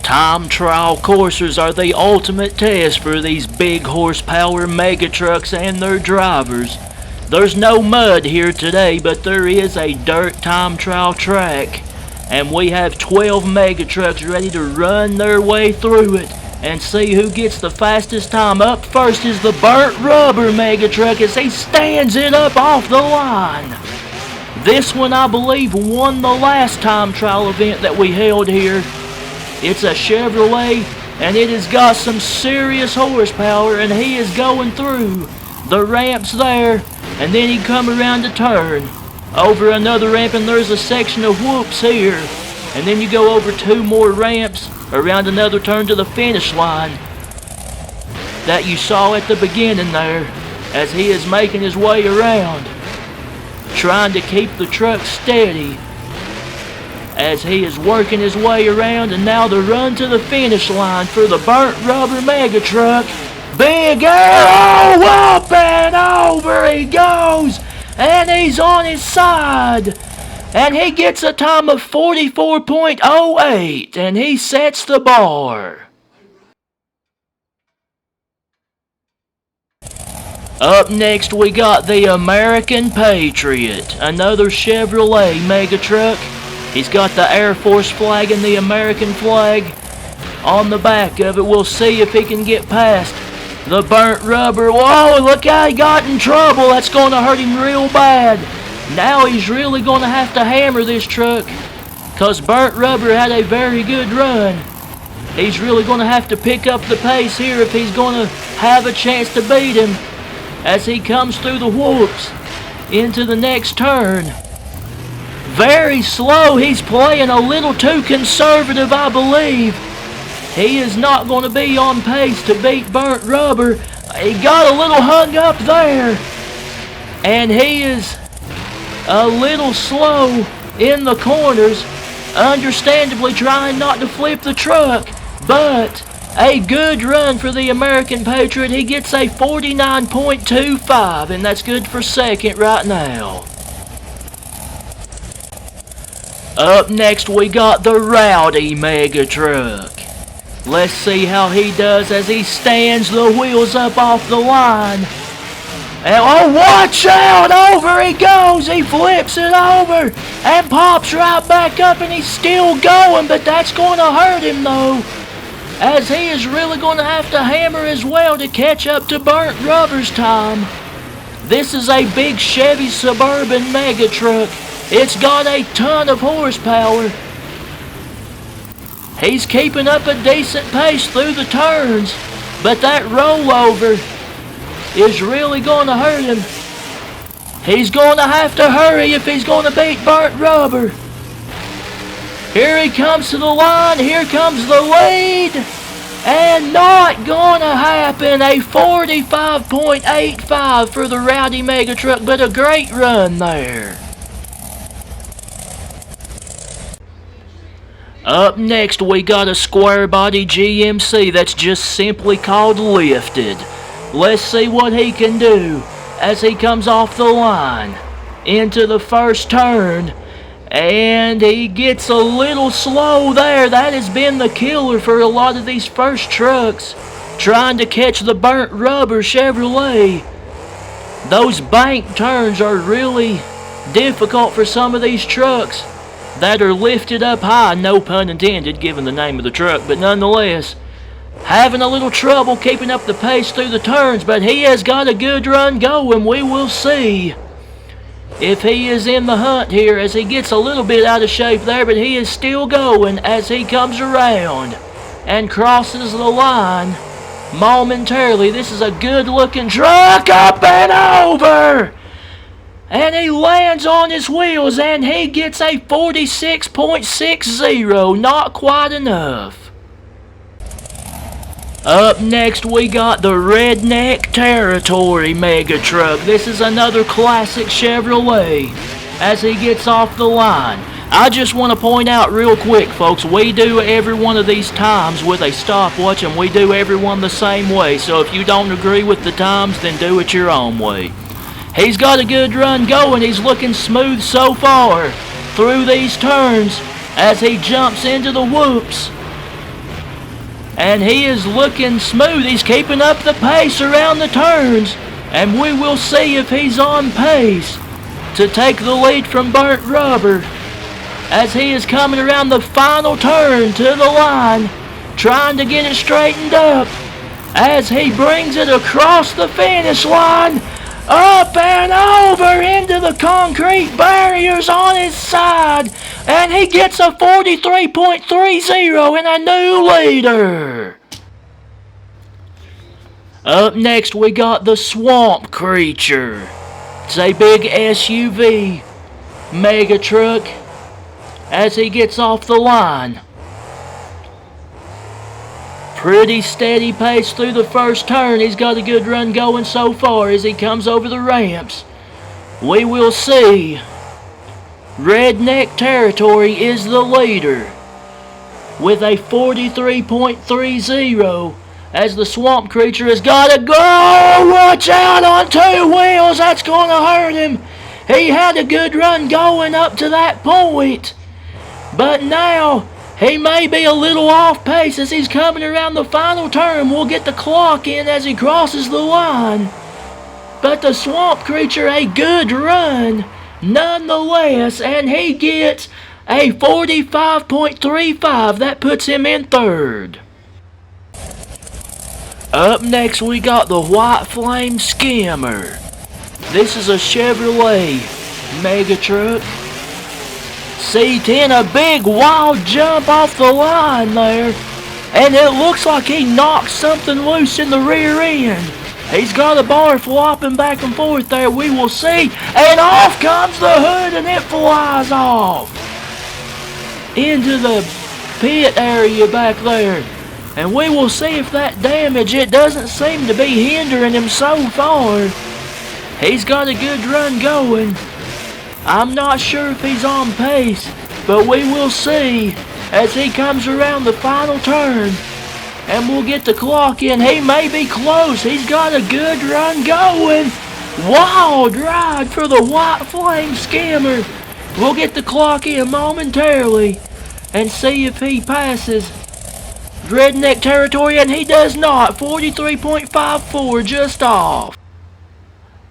Time trial coursers are the ultimate test for these big horsepower mega trucks and their drivers. There's no mud here today, but there is a dirt time trial track, and we have 12 mega trucks ready to run their way through it and see who gets the fastest time. Up first is the burnt rubber mega truck as he stands it up off the line. This one, I believe, won the last time trial event that we held here. It's a Chevrolet, and it has got some serious horsepower, and he is going through the ramps there, and then he come around the turn, over another ramp, and there's a section of whoops here, and then you go over 2 more ramps, around another turn to the finish line that you saw at the beginning there, as he is making his way around, trying to keep the truck steady as he is working his way around. And now the run to the finish line for the burnt rubber mega truck. Big arrow up and over he goes, and he's on his side, and he gets a time of 44.08, and he sets the bar. Up next we got the American Patriot, another Chevrolet mega truck. He's got the Air Force flag and the American flag on the back of it. We'll see if he can get past the burnt rubber. Whoa, look how he got in trouble. That's going to hurt him real bad. Now he's really going to have to hammer this truck, because burnt rubber had a very good run. He's really going to have to pick up the pace here if he's going to have a chance to beat him as he comes through the whoops into the next turn. Very slow. He's playing a little too conservative, I believe. He is not going to be on pace to beat burnt rubber. He got a little hung up there, and he is a little slow in the corners, understandably trying not to flip the truck, but a good run for the American Patriot. He gets a 49.25, and that's good for second right now. Up next we got the Rowdy mega truck. Let's see how he does as he stands the wheels up off the line. And oh, watch out! Over he goes! He flips it over and pops right back up, and he's still going, but that's going to hurt him though, as he is really going to have to hammer as well to catch up to burnt rubber's time. This is a big Chevy Suburban mega truck. It's got a ton of horsepower. He's keeping up a decent pace through the turns, but that rollover is really going to hurt him. He's going to have to hurry if he's going to beat burnt rubber. Here he comes to the line. Here comes the lead. And not going to happen. A 45.85 for the Rowdy mega truck, but a great run there. Up next we got a square body GMC that's just simply called Lifted. Let's see what he can do as he comes off the line into the first turn, and he gets a little slow there. That has been the killer for a lot of these first trucks trying to catch the burnt rubber Chevrolet. Those bank turns are really difficult for some of these trucks that are lifted up high, no pun intended given the name of the truck, but nonetheless having a little trouble keeping up the pace through the turns. But he has got a good run going. We will see if he is in the hunt here as he gets a little bit out of shape there, but he is still going as he comes around and crosses the line momentarily. This is a good looking truck, up and over, and he lands on his wheels, and he gets a 46.60. Not quite enough. Up next we got the Redneck Territory mega truck. This is another classic Chevrolet as he gets off the line. I just want to point out real quick, folks, we do every one of these times with a stopwatch, and we do every one the same way. So if you don't agree with the times, then do it your own way. He's got a good run going. He's looking smooth so far through these turns as he jumps into the whoops. and he is looking smooth. He's keeping up the pace around the turns, and we will see if he's on pace to take the lead from Burnt Rubber as he is coming around the final turn to the line, trying to get it straightened up as he brings it across the finish line, up and over into the concrete barriers on his side, and he gets a 43.30 and a new leader. Up next we got the Swamp Creature. It's a big SUV mega truck as he gets off the line. Pretty steady pace through the first turn. He's got a good run going so far as he comes over the ramps. We will see. Redneck Territory is the leader with a 43.30 as the Swamp Creature has got to go. Watch out on two wheels. That's going to hurt him. He had a good run going up to that point, but now he may be a little off pace as he's coming around the final turn. We'll get the clock in as he crosses the line. But the Swamp Creature, a good run nonetheless, and he gets a 45.35. That puts him in third. Up next we got the White Flame Skimmer. This is a Chevrolet mega truck. C10, a big wild jump off the line there, and it looks like he knocked something loose in the rear end. He's got a bar flopping back and forth there. We will see, and off comes the hood and it flies off into the pit area back there, and we will see if that damage, it doesn't seem to be hindering him so far. He's got a good run going. I'm not sure if he's on pace, but we will see as he comes around the final turn, and we'll get the clock in. He may be close. He's got a good run going. Wild ride for the White Flame Skimmer. We'll get the clock in momentarily and see if he passes Redneck Territory, and he does not. 43.54, just off.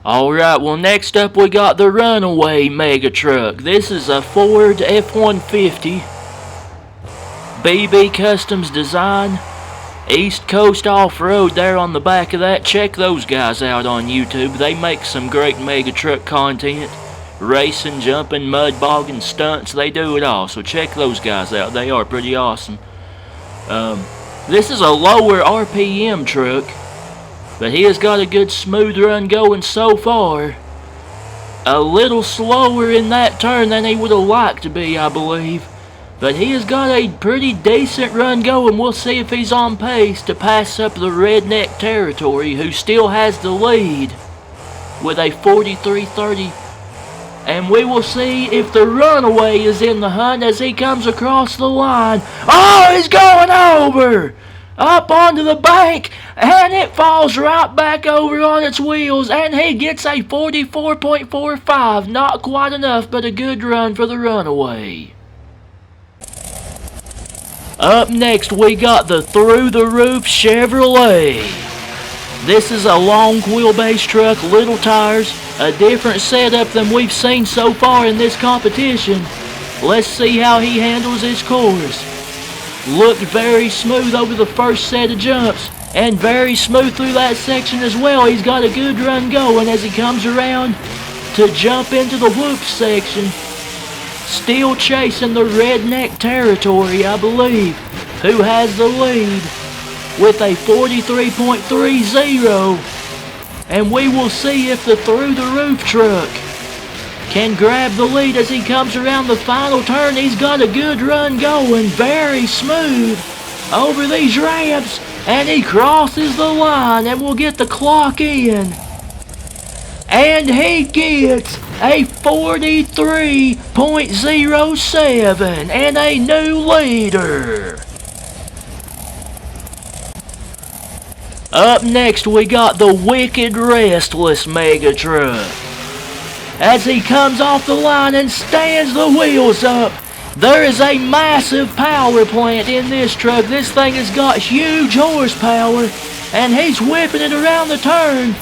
Alright, well next up we got the Runaway Mega Truck. This is a Ford F-150 BB Customs design. East Coast Off-Road there on the back of that. Check those guys out on YouTube. They make some great mega truck content. Racing, jumping, mud bogging, stunts, they do it all. So check those guys out. They are pretty awesome. This is a lower RPM truck, but he has got a good smooth run going so far. A little slower in that turn than he would have liked to be, I believe. But he has got a pretty decent run going. We'll see if he's on pace to pass up the Redneck Territory, who still has the lead with a 43.30. And we will see if the Runaway is in the hunt as he comes across the line. Oh, he's going over! Up onto the bank, and it falls right back over on its wheels, and he gets a 44.45. Not quite enough, but a good run for the Runaway. Up next, we got the Through the Roof Chevrolet. This is a long wheelbase truck, little tires, a different setup than we've seen so far in this competition. Let's see how he handles his course. Looked very smooth over the first set of jumps, and very smooth through that section as well. He's got a good run going as he comes around to jump into the whoop section. Still chasing the Redneck Territory, I believe, who has the lead with a 43.30. And we will see if the Through the Roof truck can grab the lead as he comes around the final turn. He's got a good run going, very smooth over these ramps, and he crosses the line, and we'll get the clock in. And he gets a 43.07 and a new leader. Up next we got the Wicked Restless Mega Truck. As he comes off the line and stands the wheels up, There is a massive power plant in this truck. This thing has got huge horsepower, and he's whipping it around the turn,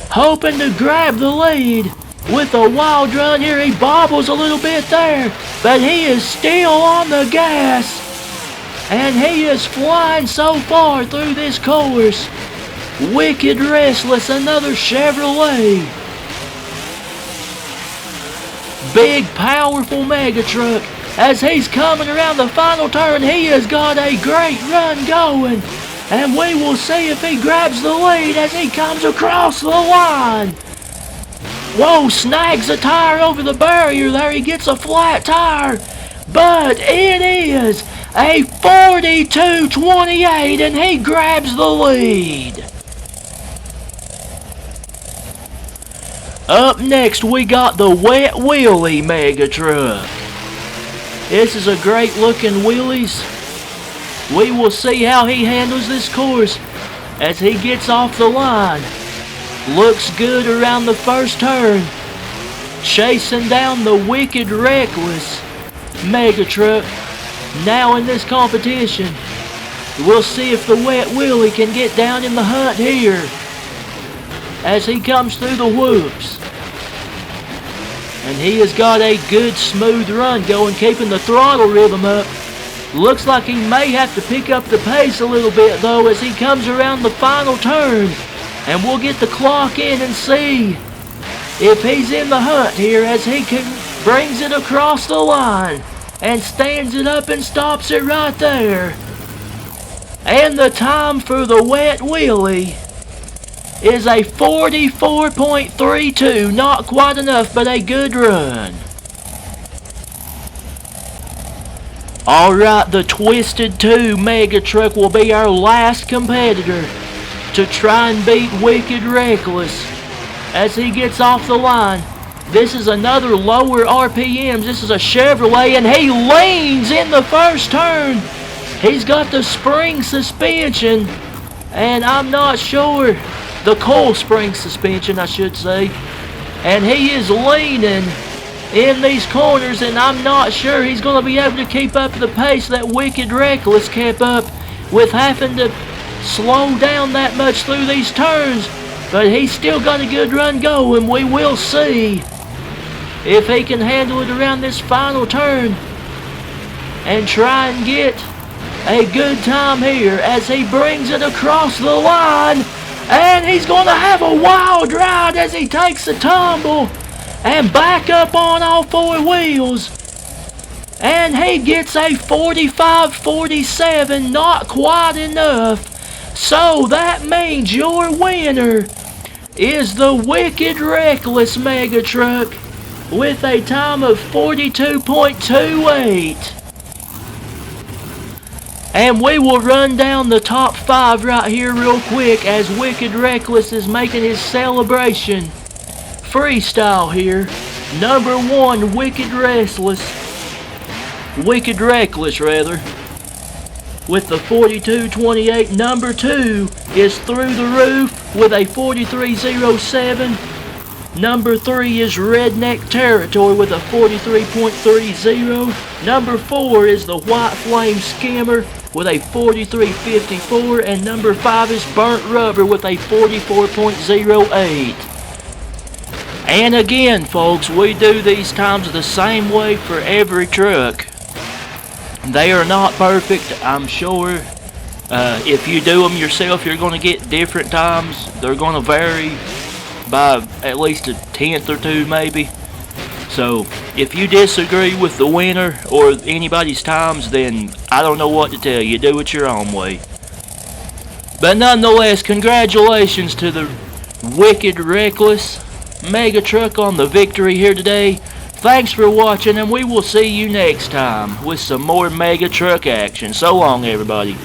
hoping to grab the lead. With a wild run here, he bobbles a little bit there, but he is still on the gas, and he is flying so far through this course. Wicked Restless, another Chevrolet. Big, powerful mega truck. As he's coming around the final turn, he has got a great run going, and we will see if he grabs the lead as he comes across the line. Whoa, snags a tire over the barrier there. He gets a flat tire, but it is a 42.28, and he grabs the lead. Up next, we got the Wet Wheelie Mega Truck. This is a great looking wheelies. We will see how he handles this course as he gets off the line. Looks good around the first turn. Chasing down the Wicked Reckless Mega Truck. Now in this competition, we'll see if the Wet Wheelie can get down in the hunt here as he comes through the whoops. And he has got a good smooth run going, keeping the throttle rhythm up. Looks like he may have to pick up the pace a little bit though as he comes around the final turn. And we'll get the clock in and see if he's in the hunt here as he brings it across the line and stands it up and stops it right there. And the time for the Wet Wheelie is a 44.32. Not quite enough, but a good run. Alright, the Twisted 2 Mega Truck will be our last competitor to try and beat Wicked Reckless as he gets off the line. This is another lower RPMs. This is a Chevrolet, and he leans in the first turn. He's got the spring suspension, and I'm not sure, the coil spring suspension I should say, and he is leaning in these corners, and I'm not sure he's going to be able to keep up the pace that Wicked Reckless kept up with having to slow down that much through these turns. But he's still got a good run going. We will see if he can handle it around this final turn and try and get a good time here as he brings it across the line. And he's going to have a wild ride as he takes a tumble and back up on all four wheels. And he gets a 45.47, not quite enough. So that means your winner is the Wicked Reckless Mega Truck with a time of 42.28. And we will run down the top 5 right here real quick as Wicked Reckless is making his celebration freestyle here. Number 1, Wicked Reckless rather, with the 42.28. Number 2 is Through the Roof with a 43.07. Number 3 is Redneck Territory with a 43.30. Number 4 is the White Flame Skimmer with a 43.54. And number 5 is Burnt Rubber with a 44.08. And again, folks, we do these times the same way for every truck. They are not perfect, I'm sure. If you do them yourself, you're going to get different times. They're going to vary by at least a tenth or two, maybe. So, if you disagree with the winner or anybody's times, then I don't know what to tell you. Do it your own way. But nonetheless, congratulations to the Wicked Reckless Mega Truck on the victory here today. Thanks for watching, and we will see you next time with some more Mega Truck action. So long, everybody.